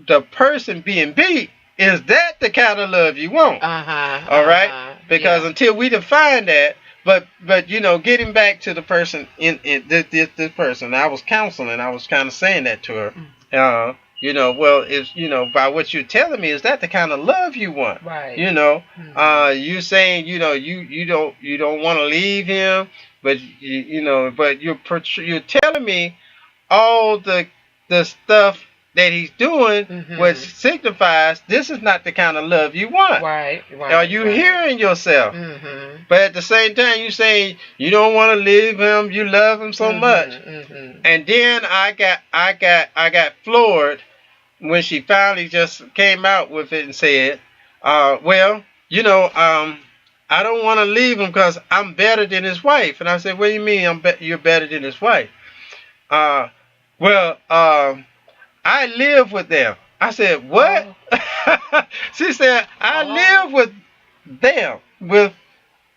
A: the person being beat is that the kind of love you want. All right? Because until we define that, but getting back to the person in this person, I was counseling. I was kind of saying that to her. Well, it's by what you're telling me, is that the kind of love you want?
B: Right.
A: You saying you don't want to leave him, but but you're telling me all the stuff that he's doing, which signifies this is not the kind of love you want.
B: Right.
A: Are you hearing yourself? But at the same time, you saying you don't want to leave him, you love him so much. And then I got floored when she finally just came out with it and said, well, I don't want to leave him because I'm better than his wife. And I said, what do you mean you're better than his wife? I live with them. I said, what? She said, I live with them, with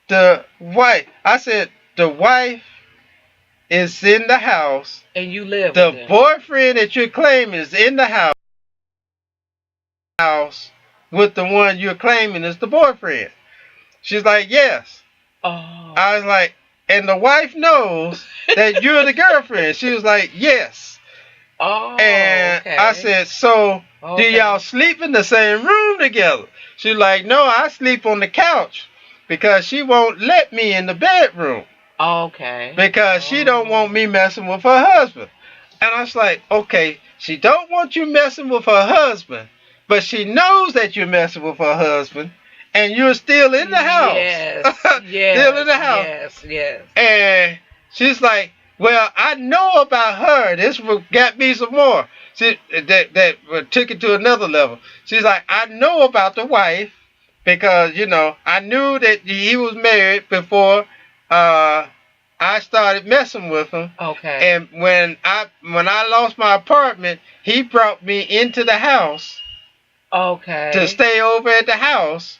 A: the wife. I said, the wife is in the house.
B: And you live with
A: them.
B: The
A: boyfriend that you're claiming is in the house with the one you're claiming is the boyfriend. She's like, yes. I was like, and the wife knows that you're the girlfriend. She was like, yes. And I said, so do y'all sleep in the same room together? She's like, no, I sleep on the couch because she won't let me in the bedroom. Because she don't want me messing with her husband. And I was like, okay, she don't want you messing with her husband, but she knows that you're messing with her husband. And you're still in the house. Yes. Still in the house.
B: Yes.
A: And she's like, well, I know about her. This got me some more. That took it to another level. She's like, I know about the wife because, I knew that he was married before I started messing with him. And when I lost my apartment, he brought me into the house. To stay over at the house.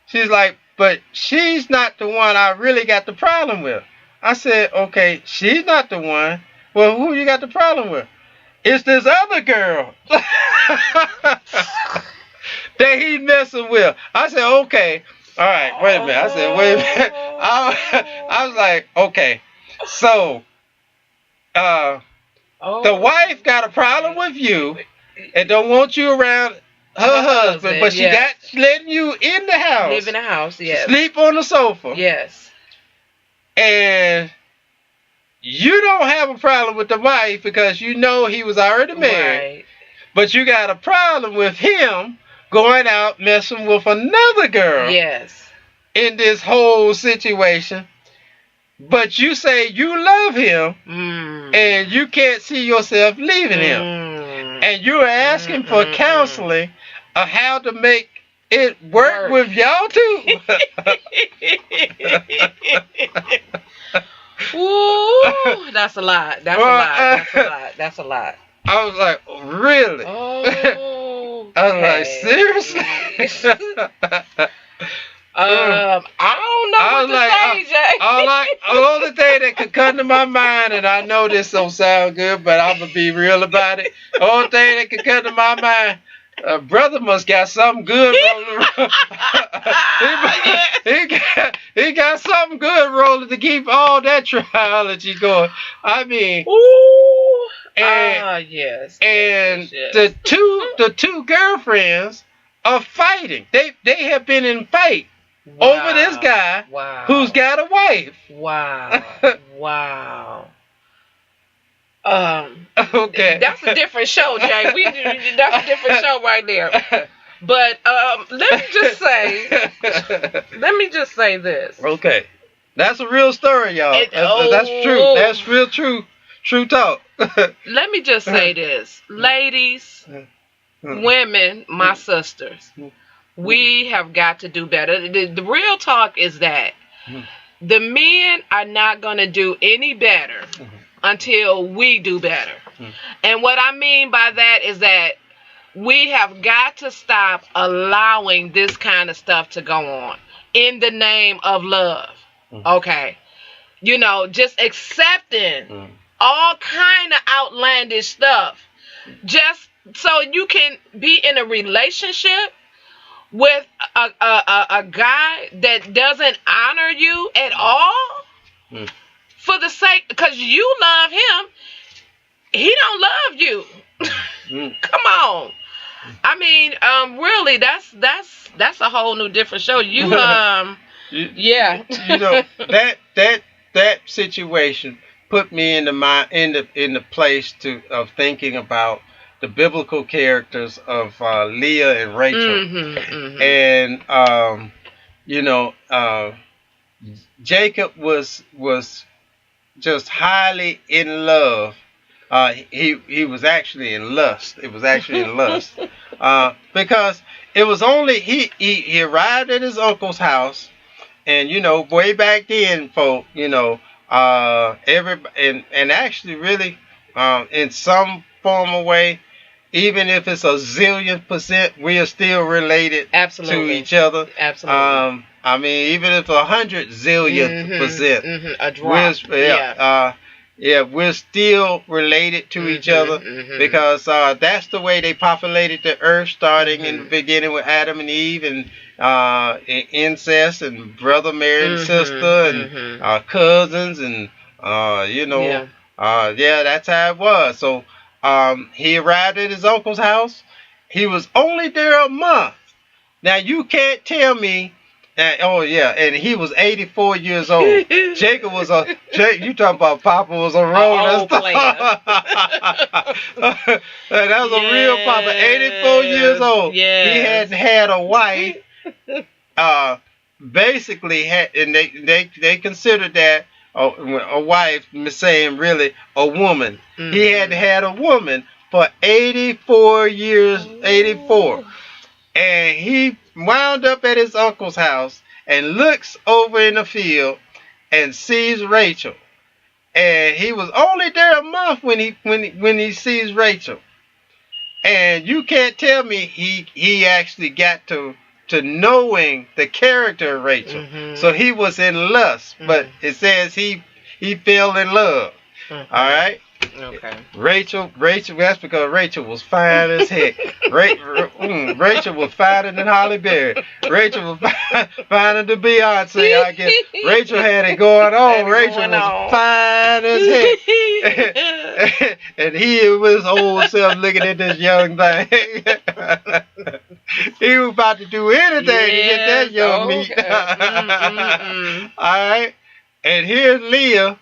A: She's like, but she's not the one I really got the problem with. I said, okay, she's not the one. Well, who you got the problem with? It's this other girl that he's messing with. I said, okay, all right, wait a minute. I said, wait a minute. I was like, okay, so the wife got a problem with you and don't want you around her husband, but she letting you in the house.
B: Live in the house, yes.
A: Sleep on the sofa.
B: Yes.
A: And you don't have a problem with the wife because you know he was already married. Right. But you got a problem with him going out messing with another girl.
B: Yes.
A: In this whole situation. But you say you love him and you can't see yourself leaving him. And you're asking for counseling of how to make it work with y'all too.
B: Ooh, that's a lot. That's a lot.
A: I was like, really? I was like, seriously?
B: I don't know what to say, Jay.
A: The only thing that could come to my mind, and I know this don't sound good, but I'm going to be real about it. The only thing that could come to my mind, Brother must got something good rolling around. he got something good rolling to keep all that triology going. I mean,
B: Ooh.
A: yes. And
B: yes.
A: the two girlfriends are fighting. They have been in fight over this guy who's got a wife.
B: Wow. Wow.
A: Okay.
B: That's a different show, Jay. That's a different show right there. But let me just say this.
A: Okay. That's a real story, y'all. That's true. That's real true talk.
B: Let me just say this. Ladies, women, my sisters, we have got to do better. The real talk is that the men are not going to do any better until we do better. And what I mean by that is that we have got to stop allowing this kind of stuff to go on in the name of love. Okay. You know, just accepting all kind of outlandish stuff just so you can be in a relationship with a guy that doesn't honor you at all for the sake, because you love him, he don't love you. Come on. I mean, really, that's a whole new different show. You yeah.
A: You know, that situation put me in the place of thinking about the biblical characters of Leah and Rachel. And you know, Jacob was just highly in love. He was actually in lust. It was actually in lust. Because it was only he arrived at his uncle's house, and you know, way back then, folk, you know, and actually really in some form of way, even if it's 1,000,000%, we are still related to each other.
B: Absolutely.
A: I mean, even if 100,000,000,000%,
B: a drop.
A: We're still related to each other because that's the way they populated the earth, starting in the beginning with Adam and Eve, and incest, and brother marrying sister, and cousins, and you know, that's how it was. So he arrived at his uncle's house. He was only there a month. Now you can't tell me. And he was 84 years old. Jacob was you talking about Papa was a road. That was a real Papa, 84 years old. Yes. He hadn't had a wife. Basically had, and they considered that a wife, saying really a woman. He hadn't had a woman for 84 years. 84. And he wound up at his uncle's house and looks over in the field and sees Rachel. And he was only there a month when he sees Rachel. And you can't tell me he actually got to knowing the character of Rachel. So he was in lust, but it says he fell in love. All right.
B: Okay.
A: Rachel, that's because Rachel was fine as heck. Rachel was finer than Holly Berry. Rachel was finer than Beyonce, I guess. Rachel had it going on. Rachel was fine as heck. And he was his old self looking at this young thing. He was about to do anything to get that young meat. All right. And here's Leah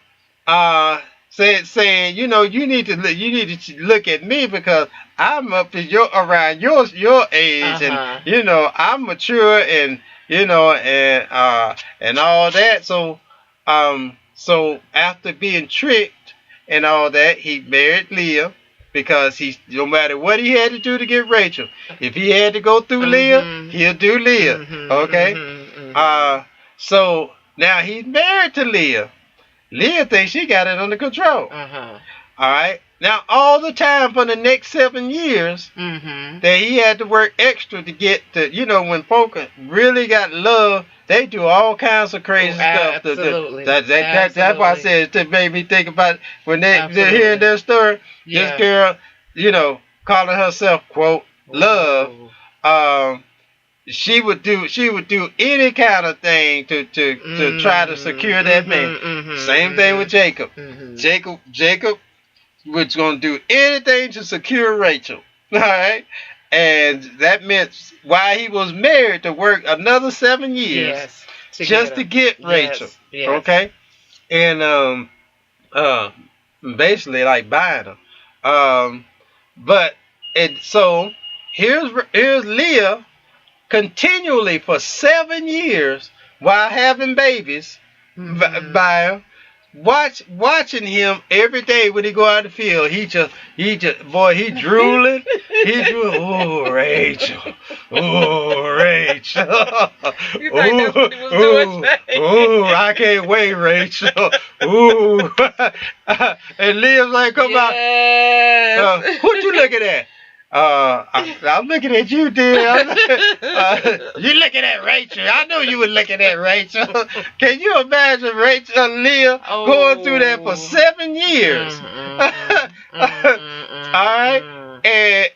A: saying, you know, you need to look at me because I'm up around your age, and you know, I'm mature, and you know, and all that. So after being tricked and all that, he married Leah because no matter what he had to do to get Rachel, if he had to go through Leah, he'll do Leah. Okay. So now he's married to Leah. Leah thinks she got it under control. All right. Now, all the time for the next 7 years, that he had to work extra to get to, you know, when folk really got love, they do all kinds of crazy stuff.
B: Absolutely.
A: That's why I said it made me think about when they're hearing their story. This girl, you know, calling herself, quote, love,
B: Ooh.
A: she would do any kind of thing to try to secure that man. Same thing with Jacob. Jacob was going to do anything to secure Rachel. All right, and that meant while he was married to work another 7 years just to get Rachel.
B: Yes.
A: Okay, and basically like buying her. But and so here's Leah continually for 7 years while having babies by him. Watching him every day when he go out the field, he just he drooling. Oh, Rachel. Oh, Rachel.
B: You think that's what he was doing?
A: Oh, I can't wait, Rachel. Ooh. And Leah's like, come out. What you looking at? I'm looking at you, dear. You looking at Rachel. I know you were looking at Rachel. Can you imagine Leah going through that for 7 years? All right.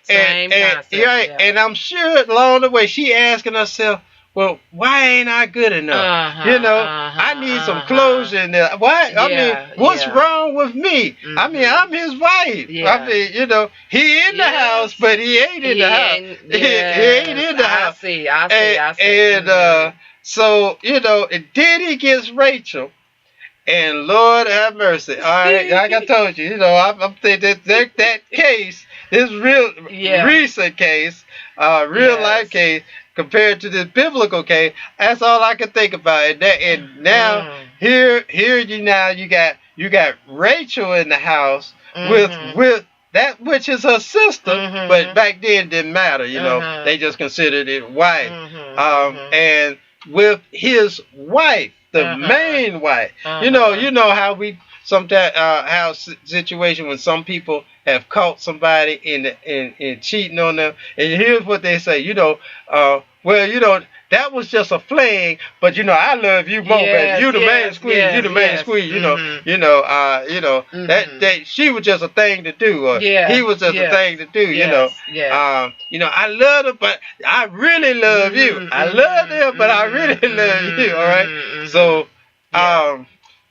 A: And I'm sure along the way she asking herself, well, why ain't I good enough? I need some closure in there. Why? I mean, what's wrong with me? I mean, I'm his wife. I mean, he in the house, but he ain't in the house. He ain't in the house.
B: I see.
A: And so, and then he gets Rachel. And Lord have mercy. All right, like I told you, I'm thinking that case, this recent case, real life case, compared to this biblical case, that's all I can think about. And now here you got Rachel in the house with that which is her sister, but back then it didn't matter. They just considered it wife, and with his wife, the main wife. You know how we sometimes how situation when some people have caught somebody in cheating on them, and here's what they say. That was just a fling, but I love you more, baby. You the main squeeze. You the main squeeze. That she was just a thing to do, or he was just a thing to do. I love her, but I really love you. I love them, but I really love you. All right.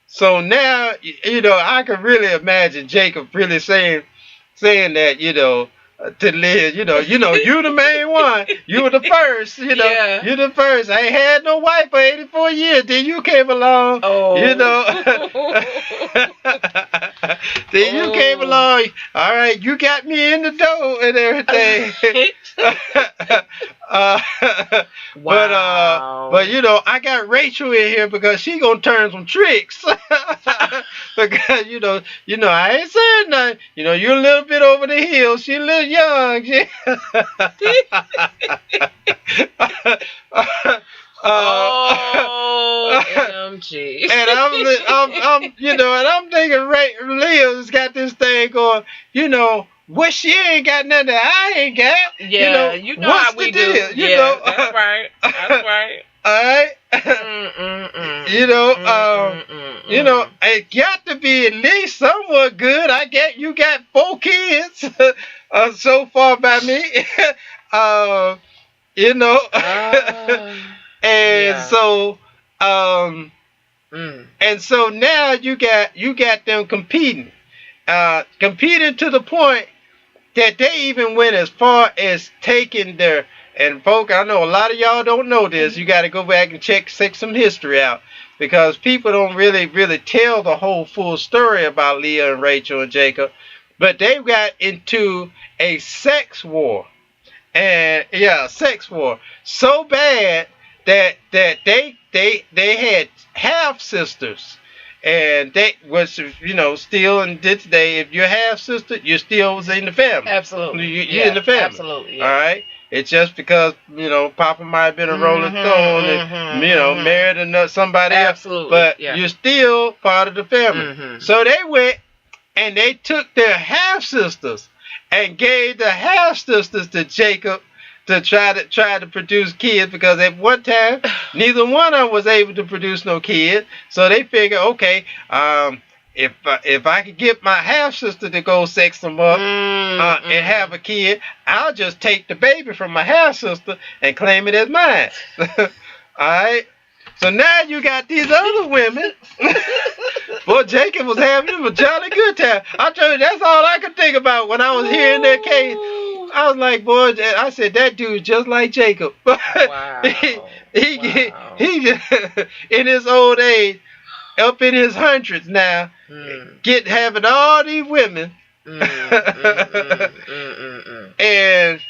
A: So now I can really imagine Jacob really saying that to Liz, you the main one. You were the first, you the first. I ain't had no wife for 84 years. Then you came along, Then you came along. All right, you got me in the door and everything.
B: Wow.
A: But I got Rachel in here because she gonna turn some tricks. Because I ain't saying nothing. You're a little bit over the hill. She a little young.
B: OMG.
A: And I'm thinking Leah's got this thing going. What she ain't got nothing that I ain't got.
B: Yeah, what's
A: how we do.
B: That's right. That's right.
A: All right. It got to be at least somewhat good. You got 4 kids so far by me. And so now you got them competing to the point that they even went as far as taking their. And folks, I know a lot of y'all don't know this. You got to go back and check some history out, because people don't really tell the whole full story about Leah and Rachel and Jacob. But they got into a sex war, sex war so bad that they had half sisters, and they was still in this day. If you're half sister, you still was in the family.
B: Absolutely,
A: you're in the family.
B: Absolutely,
A: all right. It's just because Papa might have been a Rolling Stone and married somebody else, but you're still part of the family. So they went and they took their half sisters and gave the half sisters to Jacob to try to produce kids, because at one time neither one of them was able to produce no kids. So they figure, okay, if I could get my half sister to go sex them up and have a kid, I'll just take the baby from my half sister and claim it as mine. All right. So now you got these other women. Boy, Jacob was having him a jolly good time. I told you, that's all I could think about when I was hearing that case. I was like, boy, I said, that dude's just like Jacob.
B: Wow.
A: he in his old age, up in his hundreds now, having all these women. And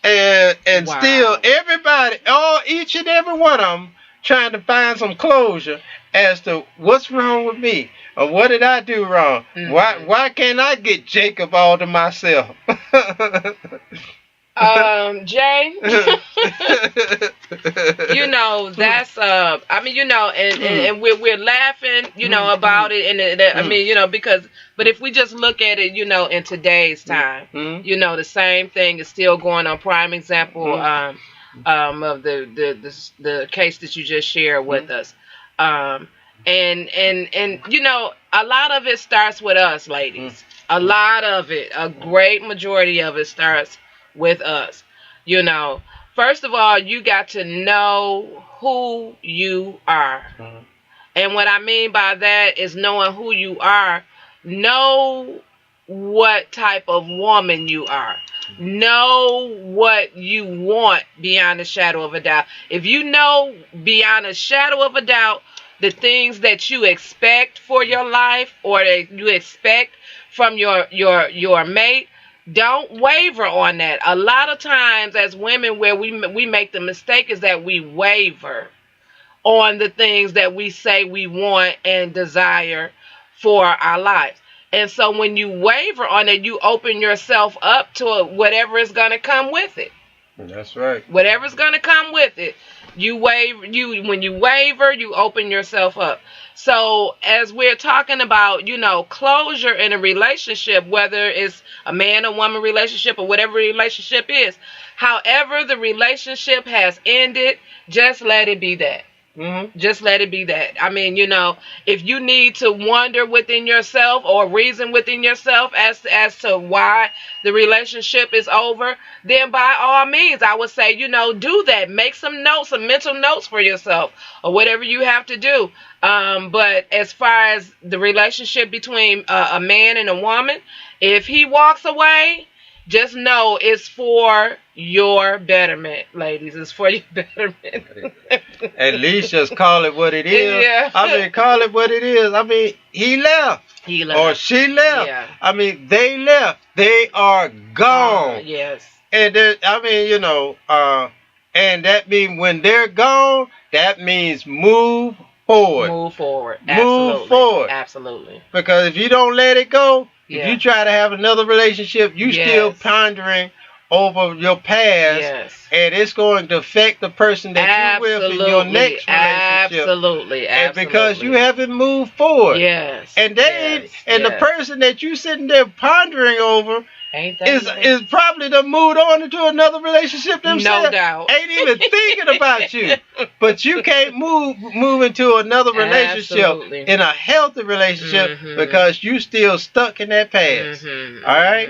A: and still everybody, each and every one of them trying to find some closure as to what's wrong with me or what did I do wrong. Why can't I get Jacob all to myself?
B: Jay, that's I mean, and we're laughing, about it, and I mean, but if we just look at it, in today's time, the same thing is still going on. Prime example of the case that you just shared with us, and a lot of it starts with us, ladies. A lot of it, a great majority of it starts with us. First of all, you got to know who you are. And what I mean by that is knowing who you are. Know what type of woman you are. Know what you want beyond a shadow of a doubt. If you know beyond a shadow of a doubt the things that you expect for your life or that you expect from your mate, don't waver on that. A lot of times as women, where we make the mistake is that we waver on the things that we say we want and desire for our lives. And so when you waver on it, you open yourself up to whatever is going to come with it.
A: That's right.
B: Whatever's going to come with it. When you waver, you open yourself up. So as we're talking about, closure in a relationship, whether it's a man or woman relationship or whatever relationship is, however the relationship has ended, just let it be that. Just let it be that. I mean, if you need to wonder within yourself or reason within yourself as to why the relationship is over, then by all means, I would say, do that. Make some notes, some mental notes for yourself or whatever you have to do. But as far as the relationship between a man and a woman, if he walks away, just know it's for your betterment, ladies. It's for your betterment.
A: At least just call it what it is.
B: Yeah.
A: I mean, call it what it is. I mean, he left. Or she left.
B: Yeah.
A: I mean, they left. They are gone.
B: Yes.
A: And and that means when they're gone, that means move forward.
B: Move forward.
A: Move forward.
B: Absolutely.
A: Because if you don't let it go,
B: yeah.
A: if you try to have another relationship, you still pondering over your past, and it's going to affect the person that you're with in your next relationship.
B: Absolutely.
A: And because you haven't moved forward.
B: Yes.
A: And the person that you sitting there pondering over is probably to move on into another relationship themselves.
B: No doubt.
A: Ain't even thinking about you. But you can't move into another relationship in a healthy relationship because you still stuck in that past. All right?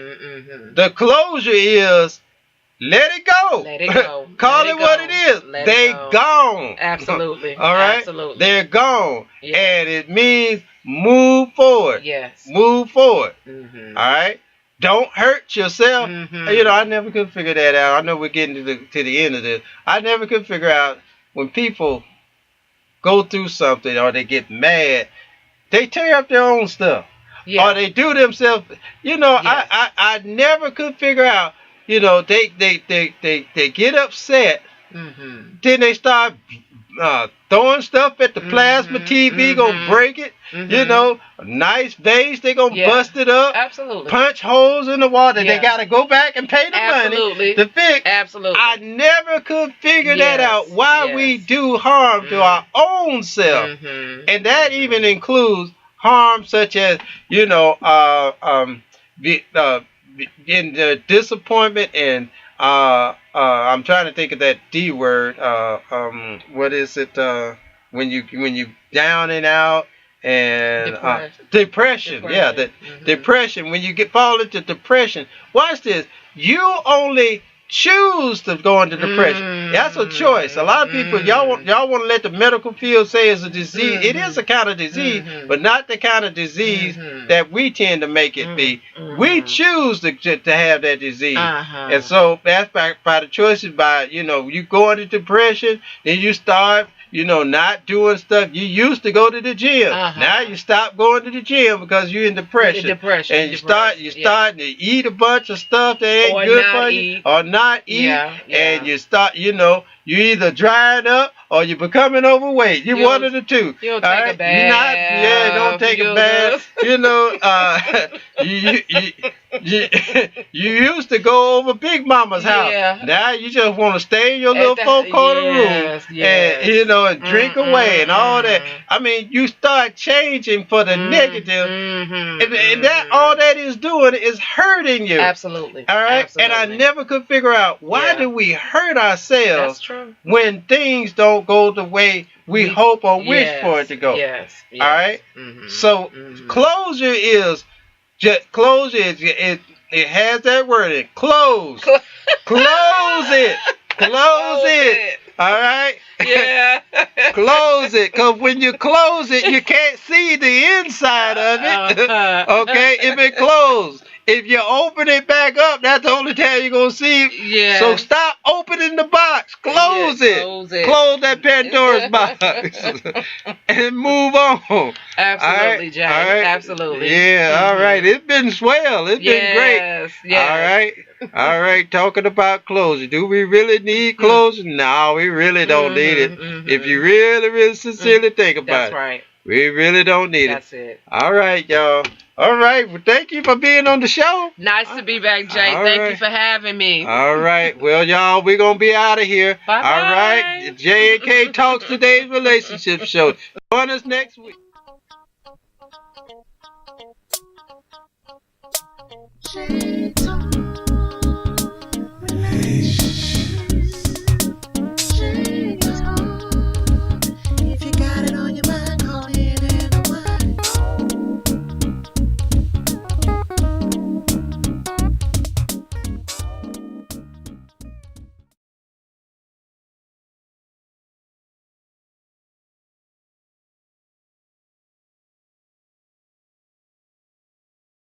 A: The closure is let it go.
B: Let it go.
A: Call it what it is. They gone.
B: Absolutely.
A: All right?
B: Absolutely.
A: They're gone. Yes. And it means move forward.
B: Yes.
A: Move forward. All right? Don't hurt yourself. I never could figure that out. I know we're getting to the end of this. I never could figure out when people go through something or they get mad, they tear up their own stuff. Yeah. Or they do themselves. I never could figure out. They get upset. Then they start throwing stuff at the plasma TV, gonna break it. A nice vase, they gonna bust it up.
B: Absolutely. Punch
A: holes in the wall that they gotta go back and pay the money to fix.
B: Absolutely.
A: I never could figure that out. Why we do harm to our own self, and that even includes harm such as in the disappointment and I'm trying to think of that D word. What is it? When you down and out and
B: Depression.
A: depression. Yeah, depression. When you fall into depression, watch this. You only choose to go into depression. That's a choice. A lot of people, y'all want to let the medical field say it's a disease. It is a kind of disease, but not the kind of disease that we tend to make it be. We choose to have that disease, and so that's by the choices. By you go into depression, then you start. Not doing stuff. You used to go to the gym. Now you stop going to the gym because you're in depression. And you starting to eat a bunch of stuff that ain't good for you, or not eat. And you start, you either drying up or you're becoming overweight. You're one of the two.
B: You don't take a bath.
A: Don't take a bath. You used to go over Big Mama's house. Now you just want to stay in your little four-corner room and and drink away and all that. I mean, you start changing for the negative, and that all that is doing is hurting you.
B: Absolutely.
A: All right.
B: Absolutely.
A: And I never could figure out why do we hurt ourselves.
B: That's true.
A: When things don't go the way we hope or wish for it to go.
B: Yes.
A: All right. So closure is it has that word in it. Close. Close it. Close it. All right.
B: Yeah.
A: Close it, because when you close it, you can't see the inside of it. Okay, if it closed. If you open it back up, that's the only time you're going to see it.
B: Yeah.
A: So stop opening the box. Close it. Close that Pandora's box. And move on.
B: Absolutely, Jay.
A: All right.
B: Absolutely.
A: Yeah, all right. It's been swell. It's been great.
B: Yes.
A: All right. All right. Talking about closure. Do we really need closure? No, we really don't need it. If you really, really sincerely think about it.
B: That's right.
A: We really don't need
B: That's it.
A: All right, y'all. All right. Well, thank you for being on the show.
B: Nice to be back, Jay. Thank you for having me.
A: All right. Well, y'all, we're going to be out of here.
B: Bye-bye.
A: All right. J&K Talks Today's Relationship Show. Join us next week.